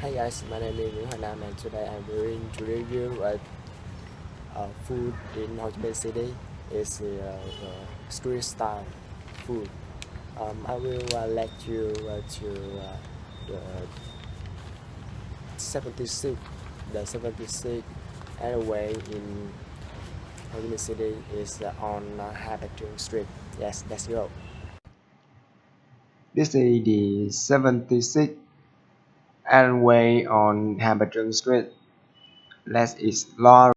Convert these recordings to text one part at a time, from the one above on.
Hi guys, my name is Nguyen Nam and today I'm going to review food in Ho Chi Minh City. It's street style food. I will let you to the 76. The 76 alleyway in Ho Chi Minh City is on Hai Bạch Trường Street. Yes, let's go. This is the 76 alleyway on Hai Bạch Trường Street. Let's explore.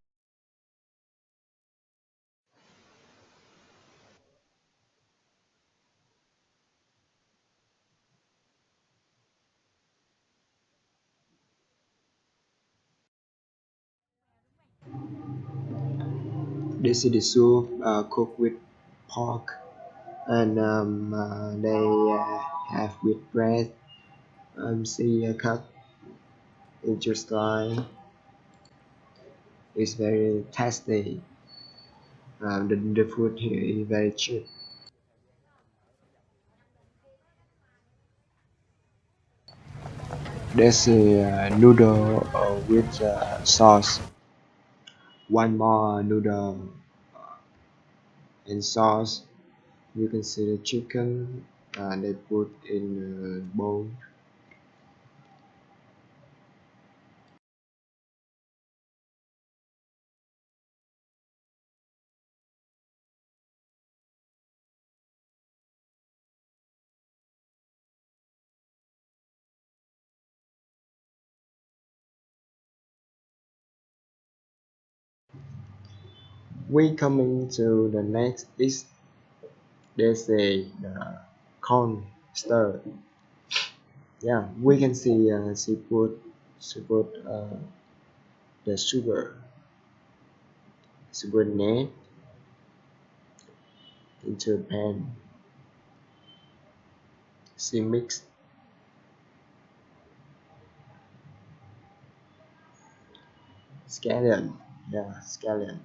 This is the soup cooked with pork, and they have with bread. See cut into slice. It's very tasty. The food here is very cheap. There's a noodle with sauce. One more noodle and sauce. You can see the chicken they put in a bowl. We coming to the next dish. There's a corn stir. Yeah, we can see she put the sugar net into a pan. She mix scallion. Yeah, scallion.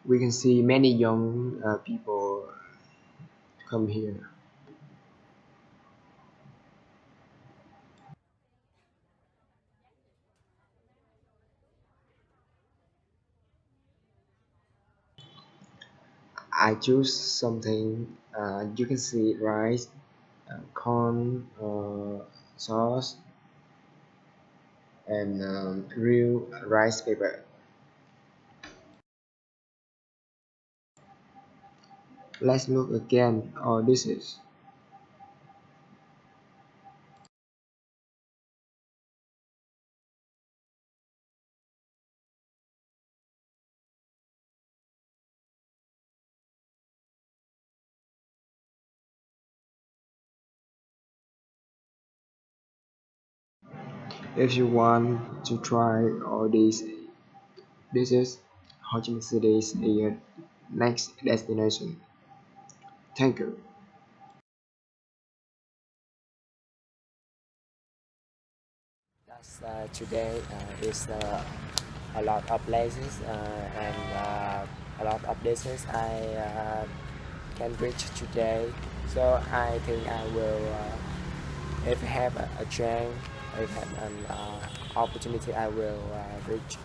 We can see many young people come here. I choose something. You can see rice, corn sauce, and real rice paper. Let's look again all dishes. If you want to try all these dishes, Ho Chi Minh City is your next destination. Thank you. That's today is a lot of places and a lot of dishes I can reach today. So I think I will, if I have a chance, if I have an opportunity, I will reach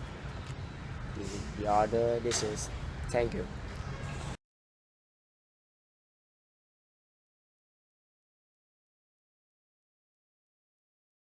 the other dishes. Thank you.